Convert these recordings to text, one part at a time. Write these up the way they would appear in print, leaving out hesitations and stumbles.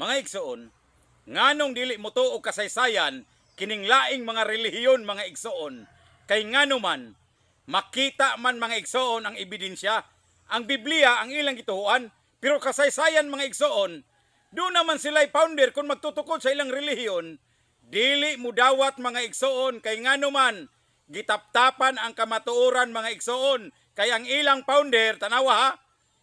mga igsoon, nganong dili mo tuo kasaysayan kining laing mga relihiyon mga igsoon, kay ngano man makita man mga igsoon ang ebidensya, ang Biblia ang ilang gituhuan, pero kasaysayan mga igsoon, doon naman sila'y founder kung magtutukod sa ilang relihiyon, dili mo dawat mga igsoon, kay ngano man gitaptapan ang kamatuoran mga igsoon, kay ang ilang founder, tanawa ha,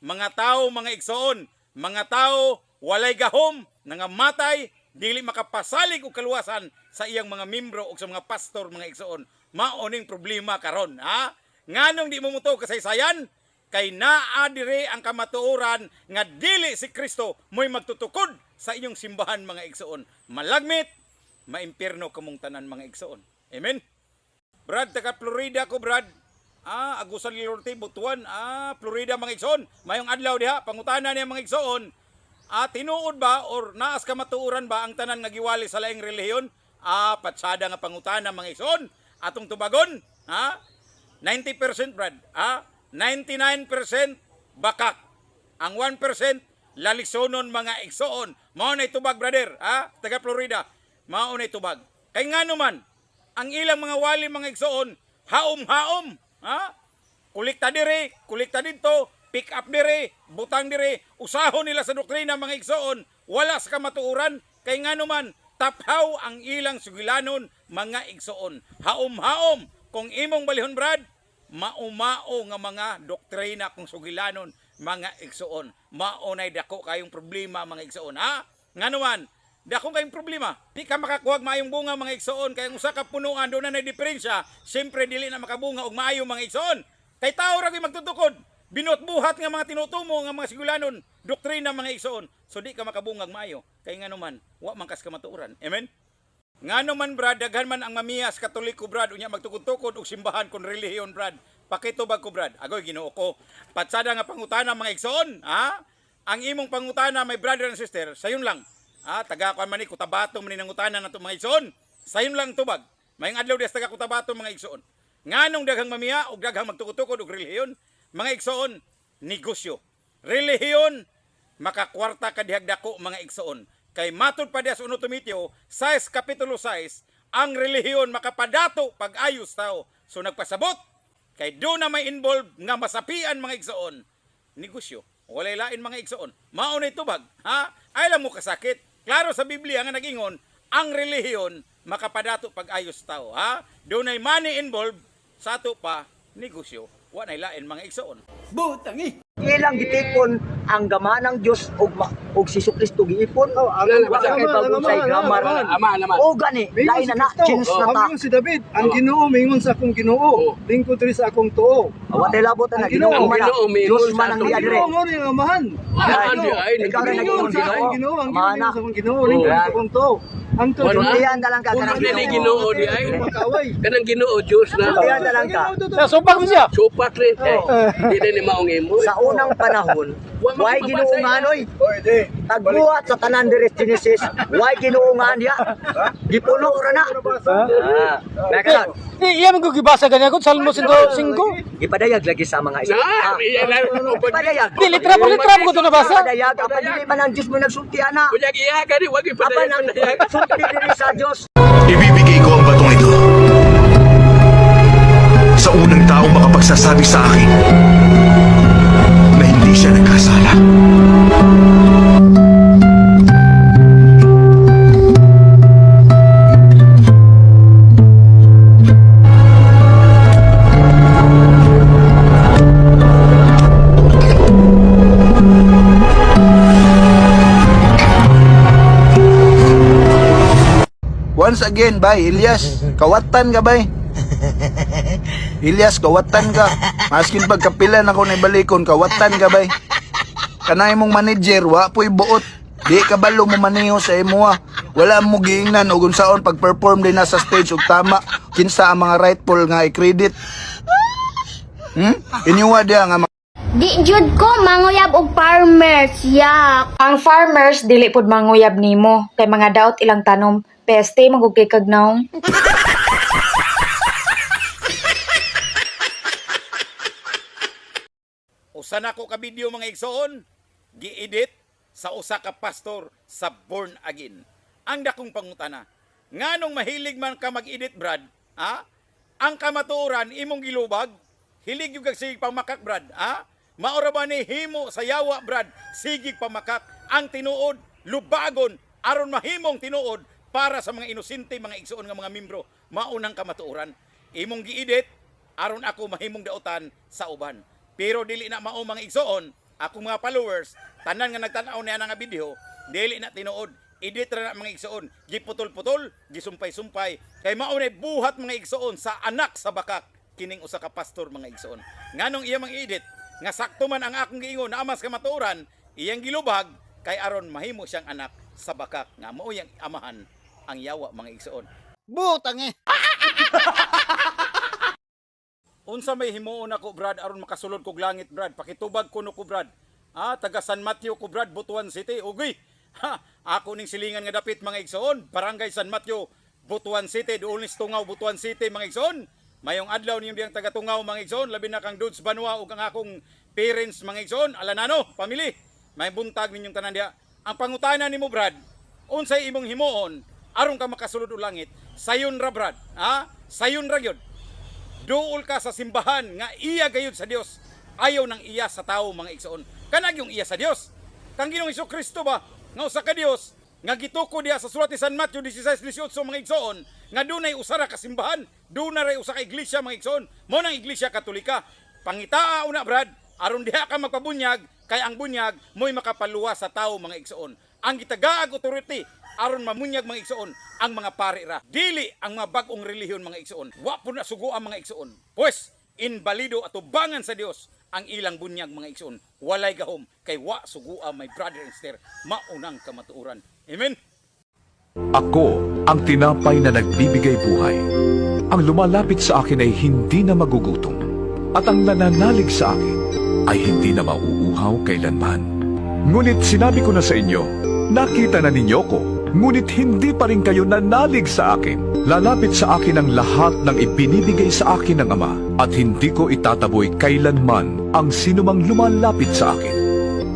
mga tao mga igsoon, mga tao walay gahom, nangamatay, dili makapasalig og kaluwasan sa iyang mga membro o sa mga pastor mga igsoon. Maoning problema karon, ha? Nganong di mo muto kasaysayan? Kay naa dire ang kamatuoran nga dili si Kristo mo'y magtutukod sa inyong simbahan mga igsoon. Malagmit, maimpierno kamong tanan mga igsoon. Amen? Brad, taga Florida ko, Brad. Agusan Lilorte, Butuan. Florida mga igsoon. Mayong adlaw diha, pangutana niya mga igsoon. Tinuod ba or naas kamatuoran ba ang tanan nga giwali sa laing relihiyon? Patsada nga pangutana mga igsoon. Atong tubagon, 90% Brad. 99% bakak. Ang 1% lalisonon mga igsoon. Mao na itubag, brother. Taga Florida. Mao na itubag. Kay nga naman, ang ilang mga wali mga igsoon, haom-haom. Kulikta dire, kulikta dito, pick up dire, butang dire, usahon nila sa doktrina mga igsoon, wala sa kamatuoran, kay nga naman, taphaw ang ilang sugilanon mga igsoon. Haom-haom, kung imong balihon Brad, maumao nga mga doktrina kung sugilanon mga igsoon. Maunay dako kayong problema mga igsoon. Nga naman, dako kayong problema. Di ka makakuha maayong bunga mga igsoon, kaya usa ka punuan doon na diferensya, siyempre dili na makabunga og maayo mga igsoon. Kay tao ra gyud magtutukod, binutbuhat nga mga tinutumo nga mga sigulanon, doktrina mga igsoon. So di ka makabungag maayo. Kay nga naman, wa man kas kamatuoran. Amen. Nga naman Brad, daghan man ang mamiyas Katoliko Brad, unya magtukod-tukod og simbahan kon relihiyon Brad. Pakitubag ko Brad, agoy Ginoo ko. Patsada nga pangutana mga igsoon, ang imong pangutana my brother and sister, sayon lang. Taga ko man ni Cotabato man ni nangutana nato mga igsoon. Sayon lang tubag. Mayong adlaw des taga Cotabato mga igsoon. Nganong daghang mamiya og daghang magtukod-tukod og relihiyon, mga igsoon, negosyo. Relihiyon makakwarta kadihag dako mga igsoon. Kay matud pa diya sa 1 Timoteo 6 kapitulo 6, ang relihiyon makapadato pag-ayos tao. So nagpasabot kay do na may involve nga masapian mga igsoon, negosyo. Walay lain mga igsoon. Mao na tubag, ay lang mo kasakit. Klaro sa Biblia nga nagingon, ang relihiyon makapadato pag-ayos tao, do na money involved sa ato pa negosyo. Wa nay lain mga igsoon. Butangi. Ilang gitipon ang gama ng Diyos og si Kristo giipon. Wala kay bagong sa grammar. O gani, lain na chins na ta. Si David, ang Ginoo mingon sa akong Ginoo, lingkod diri sa akong tuo. Wa tay labot na Ginoo man. Diyos man ang diadire. Ginoo mo ning amahan. Ikaw na naging Ginoo, ang Ginoo sa akong Ginoo, lingkod sa akong tuo. Ang tuo. Suntian dalang ka kanang Ginoo di ay. Kanang Ginoo Diyos na. Suntian dalang ka. Supak mo siya. Supak rin. Dili ni maong imo. Sa unang panahon, why ginuungan oy? Tagbuhat sa tanan diri Genesis, why ginuungan ya? Gipuno ra na. Nakala. Iya man ko gibasa ganya ko Salmo 5. Gipadayag lagi sa mga isa. Gipadayag. Di litra ko to nabasa. Gipadayag apan dili man ang Dios mo nagsultian na. Kuya iya ka wag Apan ipadayag. ang sulti diri sa Dios. Ibibigay ko ang batong ito sa unang taong makapagsasabi sa akin na hindi siya nagkasala. Once again, bay, Ilyas, kawatan ka, bay. Ilyas, kawatan ka. Maskin pagkapilan ako na ibalikon, kawatan ka, bay. Kanay mong manager, wa po'y buot. Di ka balo mo maniho sa imo, Wala mo giingnan o unsaon pag-perform din na sa stage ug tama. Kinsa ang mga rightful nga i-credit. Iniwa dia nga Di jud ko manguyab og farmers, yak. Ang farmers dili pud manguyab nimo kay mga daot ilang tanom. Peste magugkay kag naong. Usa na ko ka video mga igsoon, gi-edit sa usa ka pastor sa born again. Ang dakong pangutana, nganong mahilig man ka mag-edit, Brad? Ha? Ang kamatuoran imong gilubag, hilig yung sige pamakak, Brad. Ha? Maura ba ni himo sa yawa, Brad? Sigig pamakak. Ang tinuod, lubagon, aron mahimong tinuod para sa mga inosente, mga igsuon nga mga membro. Maunang kamatuoran. Imong giedit, aron ako mahimong dautan sa uban. Pero dili na mao mga igsuon, akong mga followers, tanan nga nagtanaw niya nga video, dili na tinuod. Edit ra na mga igsuon, giputol-putol, gisumpay-sumpay. Kay maunay buhat mga igsuon sa anak sa bakak, kining usa ka pastor mga igsuon. Nganong iya mang edit, nga sakto man ang akong giingon na amas kamatuoran, iyang gilubag, kay aron mahimo siyang anak sa bakak, nga mao yang amahan ang yawa mga igsuon. Butang eh. Unsa may himuon ako, Brad, aron makasulod kog langit, Brad? Pakitubag kuno ko, Brad. Taga San Mateo ko, Brad, Butuan City. Ugoy. Ako ning silingan nga dapit mga igsoon, Barangay San Mateo, Butuan City, Duonis Tungaw, Butuan City mga igsoon. Mayong adlaw niyong diyang taga Tungaw mga igsoon, labi na kang Dudes Banwa ug ang akong parents mga igsoon, alanano, pamili. May buntag ninyong tanan diha. Ang pangutana nimo, Brad, unsay imong himuon aron ka makasulod og langit? Sayon ra, Brad. Sayon ra gyud. Duol ka sa simbahan nga iya gayud sa Dios. Ayaw nang iya sa tao mga igsoon. Kanag yung iya sa Dios. Kang Ginoong Hesukristo ba nga usa ka Dios nga gituko diha sa sulat ni San Mateo 16:18 mga igsoon nga dunay usa ra ka simbahan, dunay usa ka iglesia mga igsoon. Mo nang iglesia Katolika. Pangitaa una, Brad, aron diha ka magpabunyag kay ang bunyag mo'y makapaluwa sa tao mga igsoon. Ang gitagaag authority aron mamunyag mga igsoon ang mga pari ra. Dili ang mga bag-ong relihiyon mga igsoon. Wa po na sugo ang mga igsoon. Pues inbalido at ubangan sa Dios ang ilang bunyag mga igsoon. Walay gahom kay wa sugua my brother and sister. Maunang kamatuoran. Amen. Ako ang tinapay na nagbibigay buhay. Ang lumalapit sa akin ay hindi na magugutom. At ang nananalig sa akin ay hindi na mauuhaw kailanman. Ngunit sinabi ko na sa inyo, nakita na ninyo ko, ngunit hindi pa rin kayo nanalig sa akin. Lalapit sa akin ang lahat ng ibinibigay sa akin ng Ama, at hindi ko itataboy kailanman ang sinumang lumalapit sa akin.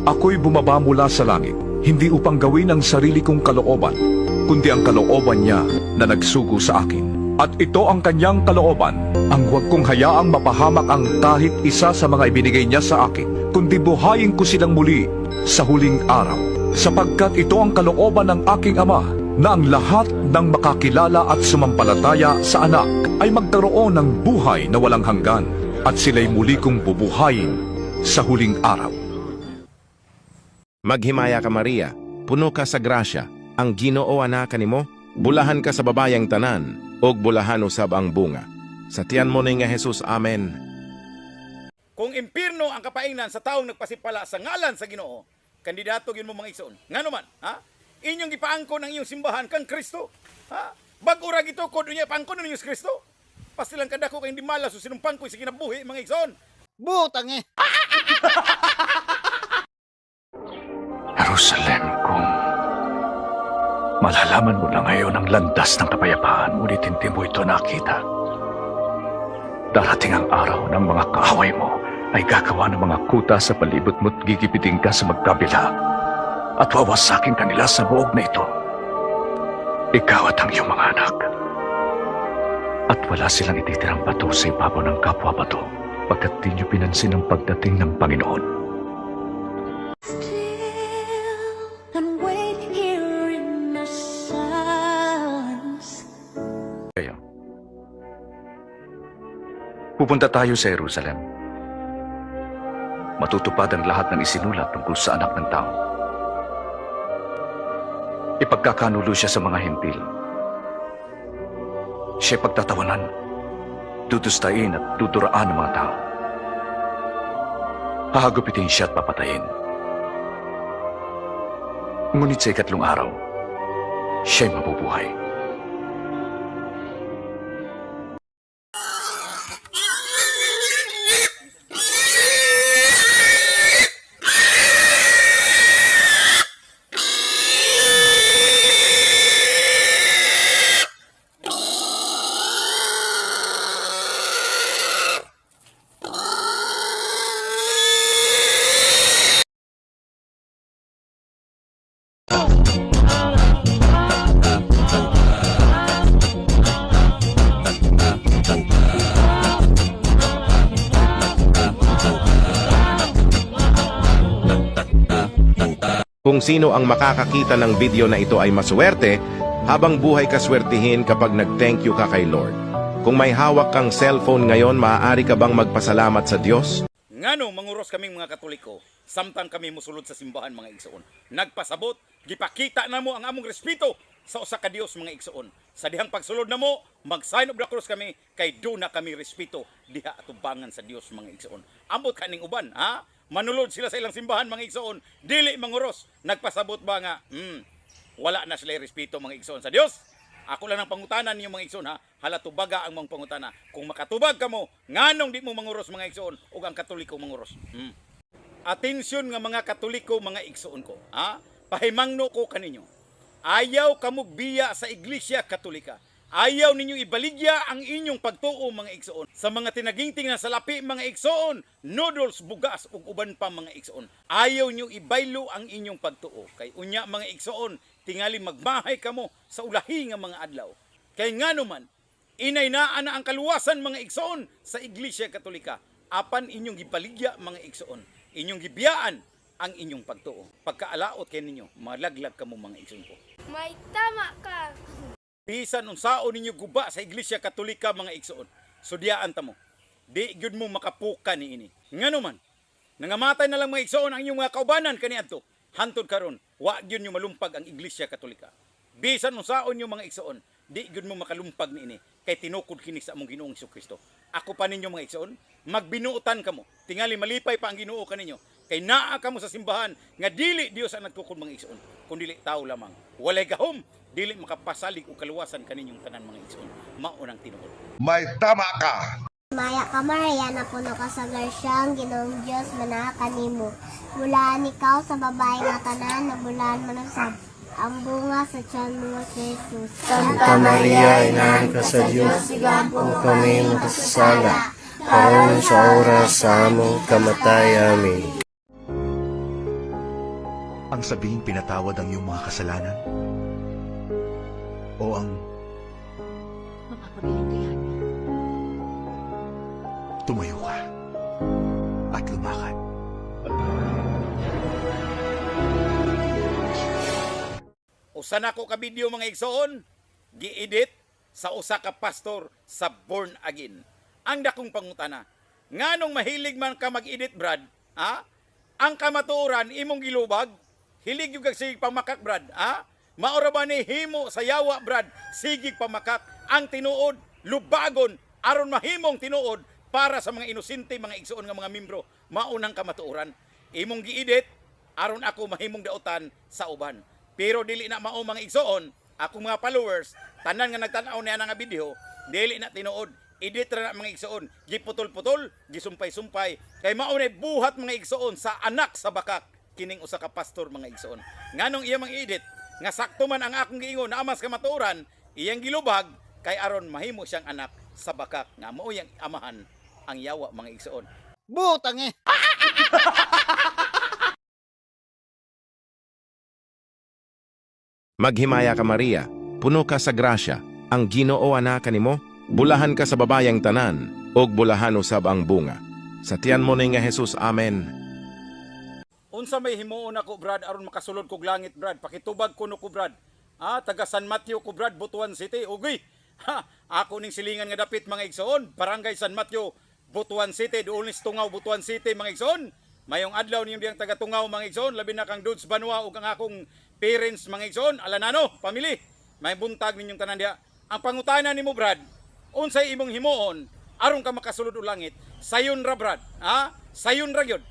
Ako'y bumaba mula sa langit, hindi upang gawin ang sarili kong kalooban, kundi ang kalooban niya na nagsugo sa akin. At ito ang kanyang kalooban, ang huwag kong hayaang mapahamak ang kahit isa sa mga ibinigay niya sa akin, kundi buhayin ko silang muli sa huling araw. Sapagkat ito ang kalooban ng aking Ama, na ang lahat ng makakilala at sumampalataya sa anak ay magkaroon ng buhay na walang hanggan, at sila'y muli kong bubuhayin sa huling araw. Maghimaya ka, Maria, puno ka sa grasya, ang Ginoo anak kanimo, bulahan ka sa babayang tanan, og bulahan usab ang bunga. Sa tiyan mo ni nga Jesus, amen. Kung impirno ang kapaingnan sa taong nagpasipala sa ngalan sa Ginoo, kandidato gyud mo mga igsoon. Ngano man, inyong gipaangkon ang iyong simbahan kang Kristo. Bag-o ra gitukod niya paangkon ninyo si Kristo. Pastilang kadako kay hindi malas o sinumpang ko sa kinabuhi mga igsoon. Butang eh. Jerusalem, kung malalaman mo na ngayon ang landas ng kapayapaan, ngunit hindi mo ito nakita. Darating ang araw ng mga kaaway mo ay gagawa ng mga kuta sa palibot mo't gigipiting ka sa magkabila at wawasakin kanila sa buog na ito. Ikaw at ang iyong mga anak. At wala silang ititirang bato sa ibabaw ng kapwa bato pagkat di niyo pinansin ang pagdating ng Panginoon. Kayo. Pupunta tayo sa Jerusalem. Matutupad ang lahat ng isinulat tungkol sa anak ng tao. Ipagkakanulo siya sa mga hintil. Siya pagtatawanan, tutustain at tuturaan ng mga tao. Hahagupitin siya at papatayin. Ngunit sa ikatlong araw, siya'y mabubuhay. Kung sino ang makakakita ng video na ito ay maswerte, habang buhay kaswertihin kapag nag-thank you ka kay Lord. Kung may hawak kang cellphone ngayon, maaari ka bang magpasalamat sa Diyos? Ngano manguros kaming mga Katoliko, samtang kami musulod sa simbahan mga igsoon. Nagpasabot, gipakita na mo ang among respeto sa usa ka Dios mga igsoon. Sa dihang pagsulod na mo, mag-sign of the cross kami, kay do na kami respeto diha atubangan sa Dios mga igsoon. Ambot kaning uban, ha? Manulod sila sa ilang simbahan mga igsoon, dili manguros. Nagpasabot ba nga, wala na sila respeto mga igsoon sa Dios? Ako lang ang pangutanan niyo mga igsoon, ha? Hala tubaga ang mga pangutana. Kung makatubag ka mo, nganong di mo manguros mga igsoon o ang Katoliko manguros? Atensyon nga mga Katoliko, mga igsoon ko, ha? Pahimangno ko kaninyo. Ayaw kamog biya sa Iglesia Katolika. Ayaw ninyo ibaligya ang inyong pagtuo mga igsoon. Sa mga tinagingting na salapi mga igsoon, noodles, bugas ug uban pa mga igsoon. Ayaw nyo ibaylo ang inyong pagtuo. Kay unya mga igsoon, tingali magmahay kamo sa ulahi nga mga adlaw. Kay ngano man, inaynaan na ang kaluwasan mga igsoon sa Iglesia Katolika. Apan inyong gibaligya mga igsoon. Inyong gibiyaan ang inyong pagtuo. Pagkaalaot kay ninyo, malaglag kamo mga igsoon ko. May tama ka. Bisan unsaon ninyo guba sa Iglesia Katolika mga igsoon. Sudyaan ta mo. Di gyud mo makapuka ni ini. Ngano man, nangamatay na lang mga igsoon ang inyong mga kaubanan kaniadto. Hantod karon, wa gyud nyo malumpag ang Iglesia Katolika. Bisan unsaon nyo mga igsoon, di gyud mo makalumpag ni ini kay tinukod kini sa among Ginoong Kristo. Ako pa ninyo mga igsoon, magbinuotan kamo. Tingali malipay pa ang Ginoo kaninyo. Kay naa kamo sa simbahan nga dili Dios ang nagtukod mga igsoon, kun dili tao lamang. Walay gahom, dili makapasalig og kaluwasan kaninyong tanan mga igsoon. Mao nang tinuod. May tama ka. Maya ka Maria, napuno ka sa grasyang Ginoong Diyos manaka nimo. Bulaan ikaw sa babae nga tanan, nabulaan mo sa ang bunga sa tiyan mo si Jesus. Santa Maria, Ina ka sa Diyos, o kami makasasala, karon sa oras sa among kamatay. Amen. Ang sabihing pinatawad ang iyong mga kasalanan? O ang Mapapagaling niya. tumayo ka at lumakad? Usa na ko ka video mga igsoon, gi-edit sa usa ka pastor sa Born Again. Ang dakong pangutana, nganong mahilig man ka mag-edit Brad, ha? Ang kamatuoran imong gilubag, hilig yung sige pamakak Brad, ha? Maura ba ni himo sa yawa Brad, sigig pamakak ang tinuod, lubagon, aron mahimong tinuod para sa mga inosente mga igsoon nga mga membro, maunang kamatuoran. Imong gi-edit, aron ako mahimong dautan sa uban. Pero dili na mao mga igsoon, ako mga followers, tanan nga nagtan-aw niya nga video, dili na tinuod, edit ra na mga igsoon, giputol-putol, gisumpay-sumpay, kay mao na buhat mga igsoon sa anak sa bakak, kining usa ka pastor mga igsoon. Nganong iya mga edit, nga sakto man ang akong giingon na amas kamatuoran, iyang gilubag, kay aron mahimo siyang anak sa bakak, nga mao yang amahan ang yawa mga igsoon. Butang eh. Maghimaya ka Maria, puno ka sa grasya, ang Ginoo ana kanimo, bulahan ka sa babayang tanan, og bulahan usab ang bunga. Sa tiyan mo ni nga Jesus, Amen. Unsa may himuon ako Brad aron makasulod kog langit Brad, pakitubag kuno ko Brad. Taga San Mateo ko Brad, Butuan City. Ugoy. Ako ning silingan nga dapit mga igsoon, Barangay San Mateo, Butuan City, doon ni Tungaw, Butuan City mga igsoon. Mayong adlaw niyo diyang taga Tungaw mga igsoon, labi na kang Dudes Banwa ug ang akong parents mga igsoon, alanano, pamili. May buntag ninyong tanan diha. Ang pangutana nimo Brad, unsay imong himuon aron ka makasulod og langit? Sayon ra Brad, sayon ra gyud.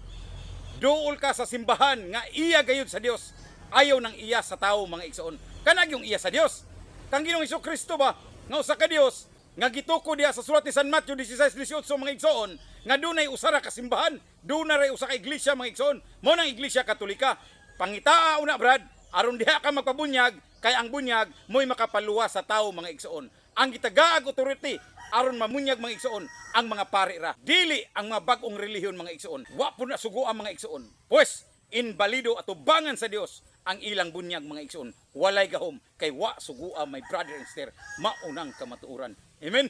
Duol ka sa simbahan nga iya gayud sa Dios. Ayaw nang iya sa tao mga igsoon. Kanag yung iya sa Dios. Kang Ginoong Kristo ba nga usa ka Dios nga gituko diha sa sulat ni San Mateo 16:18 mga igsoon, nga dunay usa ra ka simbahan, dunay usa ka iglesia mga igsoon, mo nang Iglesia Katolika. Pangitaa una Brad, aron diha ka magpabunyag, kay ang bunyag mo'y makapaluwa sa tao mga igsoon. Ang gitagaag authority aron mamunyag mga igsoon ang mga pari ra. Dili ang mga bag-ong relihiyon mga igsoon. Wa po na sugo ang mga igsoon. Pues inbalido at tubangan sa Dios ang ilang bunyag mga igsoon. Walay gahom kay wa sugo my brother and sister, maunang kamatuoran. Amen.